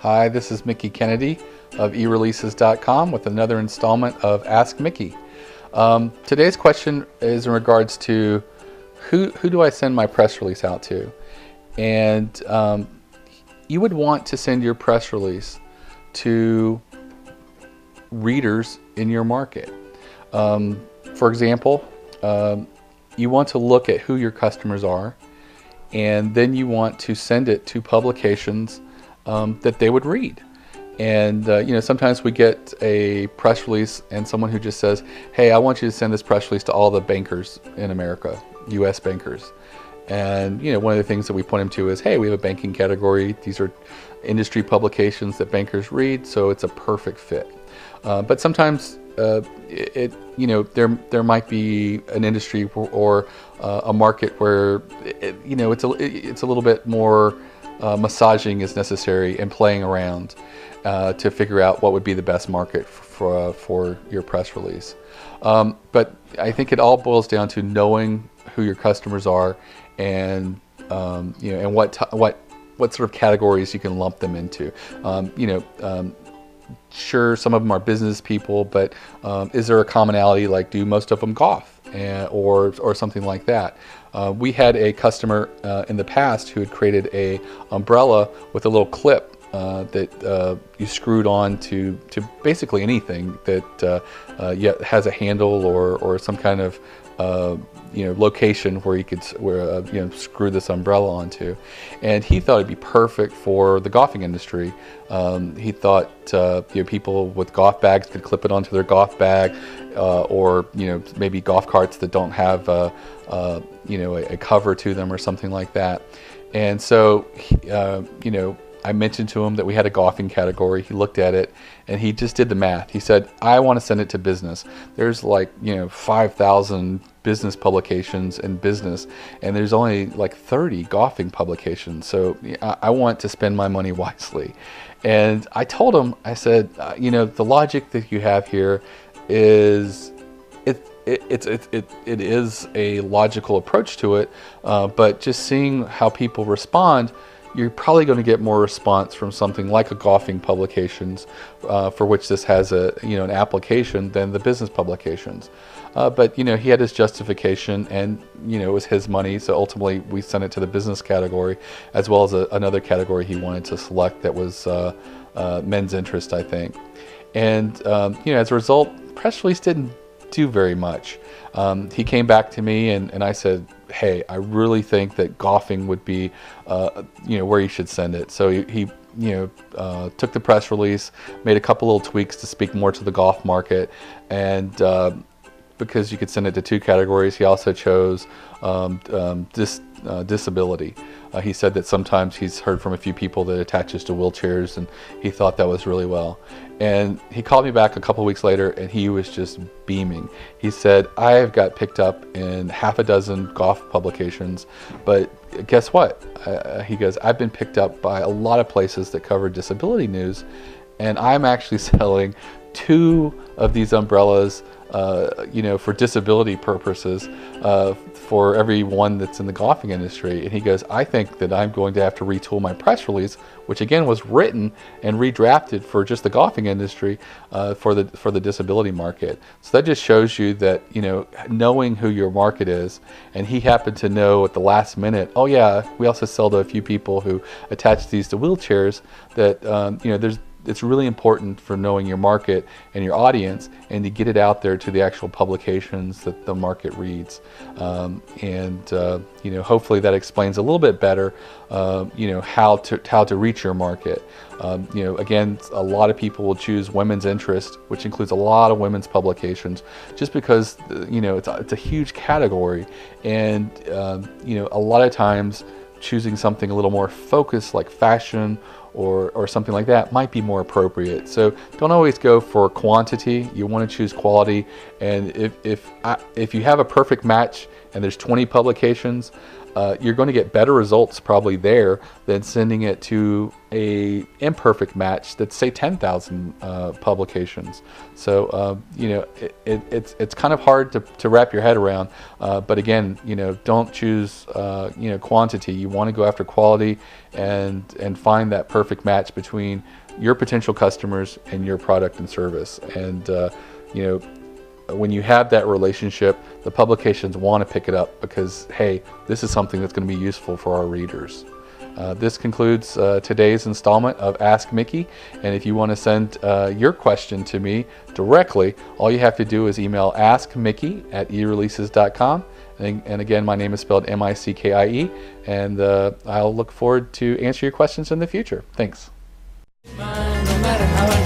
Hi, this is Mickie Kennedy of ereleases.com with another installment of Ask Mickie. Today's question is in regards to who do I send my press release out to? And you would want to send your press release to readers in your market. For example, you want to look at who your customers are, and then you want to send it to publications that they would read. And sometimes we get a press release and someone who just says, hey, I want you to send this press release to all the bankers in America, US bankers. And one of the things that we point them to is, hey, we have a banking category. These are industry publications that bankers read, so it's a perfect fit. But sometimes there might be an industry or a market where it's a little bit more massaging is necessary and playing around to figure out what would be the best market for your press release. But I think it all boils down to knowing who your customers are and and what sort of categories you can lump them into. Sure, some of them are business people, but is there a commonality, like do most of them golf or something like that? We had a customer in the past who had created a umbrella with a little clip that you screwed on to basically anything that has a handle or some kind of location where you could screw this umbrella onto, and he thought it'd be perfect for the golfing industry. He thought people with golf bags could clip it onto their golf bag, or maybe golf carts that don't have a cover to them or something like that. And so I mentioned to him that we had a golfing category. He looked at it and he just did the math. He said, I want to send it to business. There's 5,000 business publications in business, and there's only 30 golfing publications. So I want to spend my money wisely. And I told him, I said, the logic that you have here is it is a logical approach to it, but just seeing how people respond, you're probably going to get more response from something like a golfing publications, for which this has an application, than the business publications. But he had his justification, and it was his money, so ultimately we sent it to the business category, as well as another category he wanted to select that was men's interest, I think. And as a result, press release didn't do very much. He came back to me and I said, hey, I really think that golfing would be where you should send it. So he took the press release, made a couple little tweaks to speak more to the golf market, and because you could send it to two categories, he also chose disability. He said that sometimes he's heard from a few people that attaches to wheelchairs, and he thought that was really well. And he called me back a couple weeks later, and he was just beaming. He said, I have got picked up in half a dozen golf publications, but guess what? He goes, I've been picked up by a lot of places that cover disability news, and I'm actually selling 2 of these umbrellas for disability purposes, for every one that's in the golfing industry. And he goes, I think that I'm going to have to retool my press release, which again was written and redrafted for just the golfing industry, for the disability market. So that just shows you that knowing who your market is. And he happened to know at the last minute, oh yeah, we also sell to a few people who attach these to wheelchairs, that it's really important for knowing your market and your audience, and to get it out there to the actual publications that the market reads. Hopefully that explains a little bit better, how to reach your market. Again, a lot of people will choose women's interest, which includes a lot of women's publications, just because it's a huge category, and a lot of times choosing something a little more focused like fashion or something like that might be more appropriate. So don't always go for quantity. You want to choose quality. And if you have a perfect match and there's 20 publications, you're going to get better results probably there than sending it to a imperfect match that's, say, 10,000 publications. So it's kind of hard to wrap your head around, but again, don't choose quantity. You want to go after quality and find that perfect match between your potential customers and your product and service. And when you have that relationship, the publications want to pick it up because, hey, this is something that's going to be useful for our readers. This concludes today's installment of Ask Mickie, and if you want to send your question to me directly, all you have to do is email askmickie@ereleases.com, and again, my name is spelled Mickie, and I'll look forward to answer your questions in the future. Thanks. No matter how I